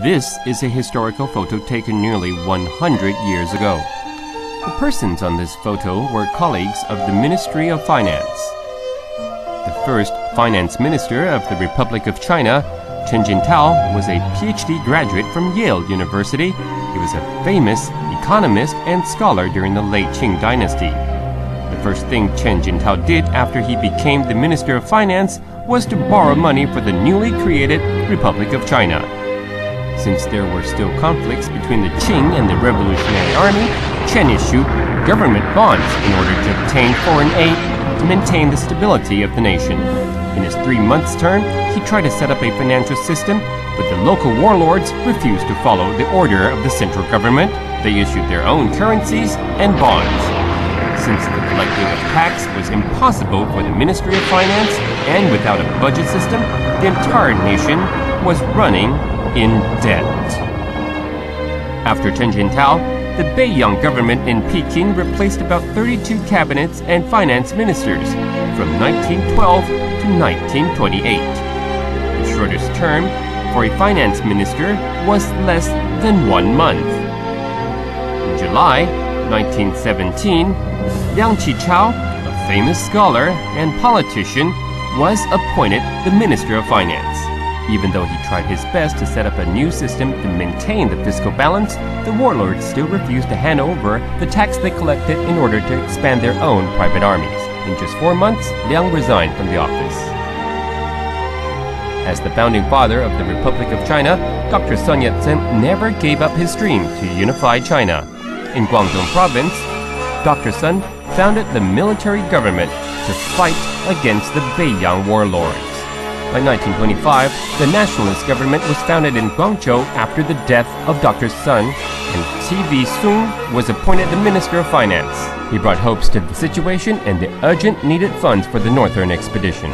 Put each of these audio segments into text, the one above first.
This is a historical photo taken nearly 100 years ago. The persons on this photo were colleagues of the Ministry of Finance. The first finance minister of the Republic of China, Chen Jintao, was a PhD graduate from Yale University. He was a famous economist and scholar during the late Qing dynasty. The first thing Chen Jintao did after he became the Minister of Finance was to borrow money for the newly created Republic of China. Since there were still conflicts between the Qing and the Revolutionary Army, Chen issued government bonds in order to obtain foreign aid to maintain the stability of the nation. In his 3-month term, he tried to set up a financial system, but the local warlords refused to follow the order of the central government. They issued their own currencies and bonds. Since the collecting of tax was impossible for the Ministry of Finance, and without a budget system, the entire nation was running in debt. After Chen Jintao, the Beiyang government in Peking replaced about 32 cabinets and finance ministers from 1912 to 1928. The shortest term for a finance minister was less than 1 month. In July 1917, Liang Qichao, a famous scholar and politician, was appointed the Minister of Finance. Even though he tried his best to set up a new system to maintain the fiscal balance, the warlords still refused to hand over the tax they collected in order to expand their own private armies. In just 4 months, Liang resigned from the office. As the founding father of the Republic of China, Dr. Sun Yat-sen never gave up his dream to unify China. In Guangdong province, Dr. Sun founded the military government to fight against the Beiyang warlords. By 1925, the nationalist government was founded in Guangzhou after the death of Dr. Sun, and T.V. Sung was appointed the Minister of Finance. He brought hopes to the situation and the urgent needed funds for the northern expedition.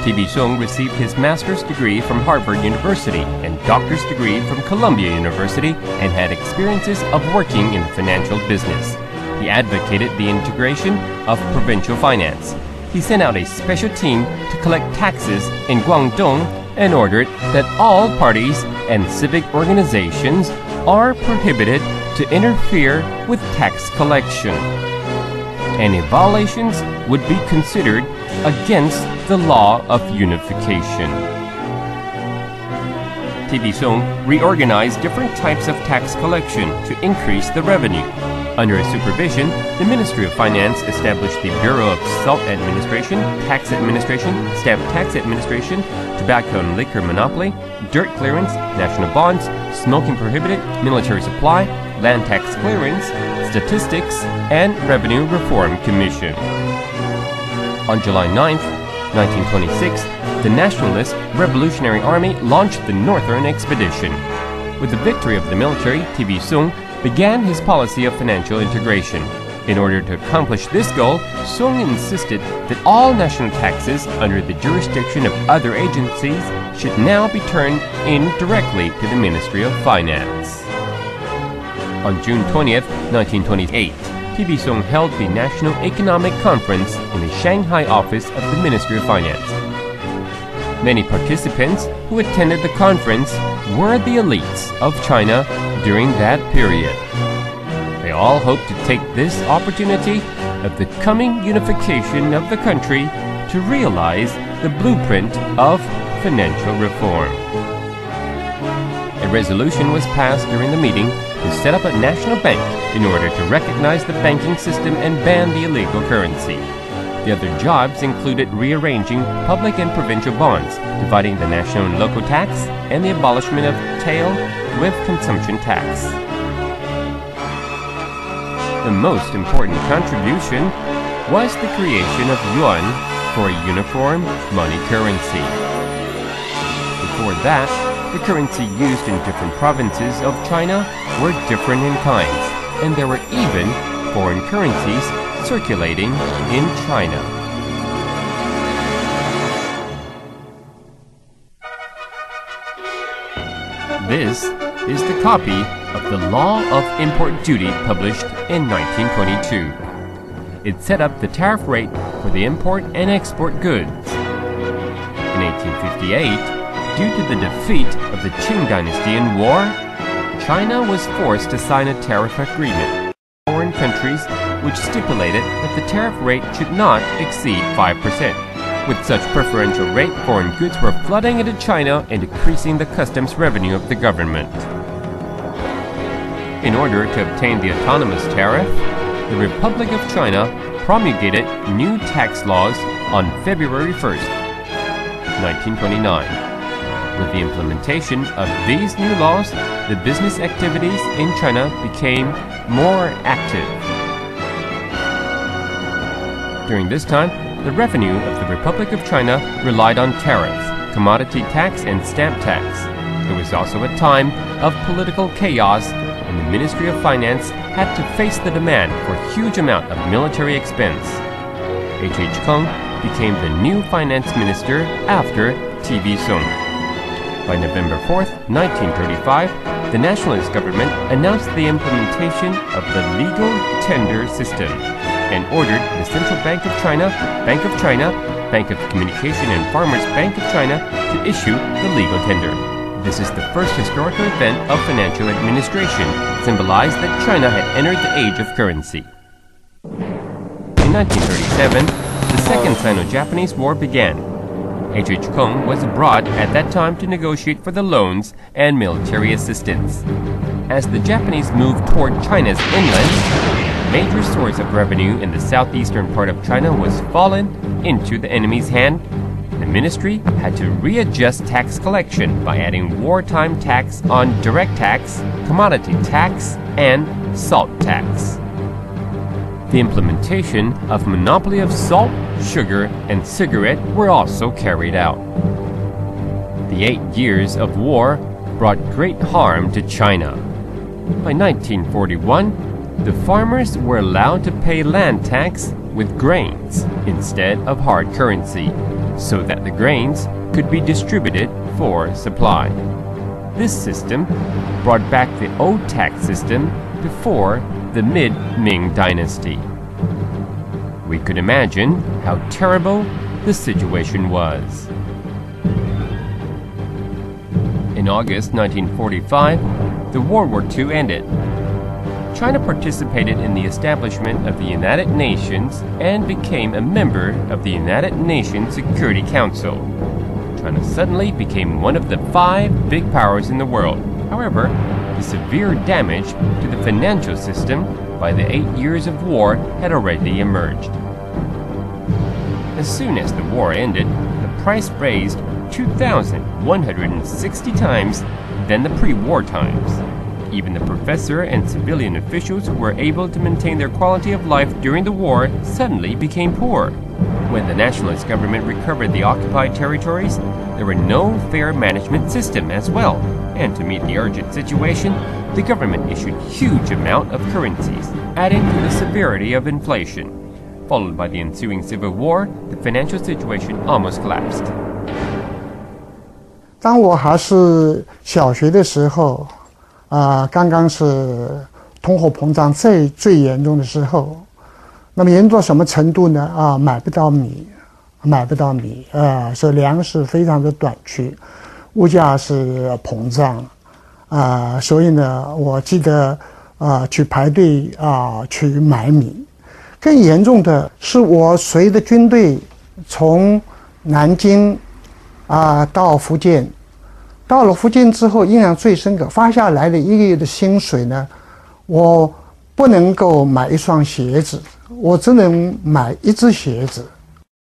T.V. Sung received his master's degree from Harvard University and doctor's degree from Columbia University and had experiences of working in the financial business. He advocated the integration of provincial finance. He sent out a special team to collect taxes in Guangdong and ordered that all parties and civic organizations are prohibited to interfere with tax collection. Any violations would be considered against the law of unification. T.V. Sung reorganized different types of tax collection to increase the revenue. Under his supervision, the Ministry of Finance established the Bureau of Salt Administration, Tax Administration, Stamp Tax Administration, Tobacco and Liquor Monopoly, Dirt Clearance, National Bonds, Smoking Prohibited, Military Supply, Land Tax Clearance, Statistics, and Revenue Reform Commission. On July 9, 1926, the Nationalist Revolutionary Army launched the Northern Expedition. With the victory of the military, T.V. Sung began his policy of financial integration. In order to accomplish this goal, Sung insisted that all national taxes under the jurisdiction of other agencies should now be turned in directly to the Ministry of Finance. On June 20th, 1928, T.V. Sung held the National Economic Conference in the Shanghai office of the Ministry of Finance. Many participants who attended the conference were the elites of China during that period. They all hoped to take this opportunity of the coming unification of the country to realize the blueprint of financial reform. A resolution was passed during the meeting to set up a national bank in order to recognize the banking system and ban the illegal currency. The other jobs included rearranging public and provincial bonds, dividing the national and local tax, and the abolishment of tail with consumption tax. The most important contribution was the creation of yuan for a uniform money currency. Before that, the currency used in different provinces of China were different in kinds, and there were even foreign currencies circulating in China. This is the copy of the Law of Import Duty published in 1922. It set up the tariff rate for the import and export goods. In 1858, due to the defeat of the Qing dynasty in war, China was forced to sign a tariff agreement with foreign countries which stipulated that the tariff rate should not exceed 5%. With such preferential rate, foreign goods were flooding into China and decreasing the customs revenue of the government. In order to obtain the autonomous tariff, the Republic of China promulgated new tax laws on February 1st, 1929. With the implementation of these new laws, the business activities in China became more active. During this time, the revenue of the Republic of China relied on tariffs, commodity tax, and stamp tax. It was also a time of political chaos, and the Ministry of Finance had to face the demand for a huge amount of military expense. H.H. Kung became the new finance minister after T.B. Sung. By November 4th, 1935, the nationalist government announced the implementation of the legal tender system and ordered the Central Bank of China, Bank of Communication and Farmers Bank of China to issue the legal tender. This is the first historical event of financial administration, symbolized that China had entered the age of currency. In 1937, the Second Sino-Japanese War began. H.H. Kung was abroad at that time to negotiate for the loans and military assistance. As the Japanese moved toward China's inland, a major source of revenue in the southeastern part of China was fallen into the enemy's hand. The ministry had to readjust tax collection by adding wartime tax on direct tax, commodity tax, and salt tax. The implementation of monopoly of salt, sugar, and cigarette were also carried out. The 8 years of war brought great harm to China. By 1941, the farmers were allowed to pay land tax with grains instead of hard currency, so that the grains could be distributed for supply. This system brought back the old tax system before the mid-Ming dynasty. We could imagine how terrible the situation was. In August 1945, the World War II ended. China participated in the establishment of the United Nations and became a member of the United Nations Security Council. China suddenly became one of the 5 big powers in the world. However, the severe damage to the financial system by the 8 years of war had already emerged. As soon as the war ended, the price raised 2,160 times than the pre-war times. Even the professor and civilian officials who were able to maintain their quality of life during the war suddenly became poor. When the nationalist government recovered the occupied territories, there were no fair management system as well, and to meet the urgent situation, the government issued huge amount of currencies, adding to the severity of inflation. Followed by the ensuing civil war, the financial situation almost collapsed. 当我还是小学的时候，刚刚是通货膨胀最严重的时候，那么严重到什么程度呢？买不到米，所以粮食非常的短缺，物价是膨胀，所以呢，我记得去排队去买米。更严重的是，我随着军队从南京到福建，到了福建之后，印象最深刻，发下来的1个月的薪水呢，我不能够买一双鞋子，我只能买1只鞋子。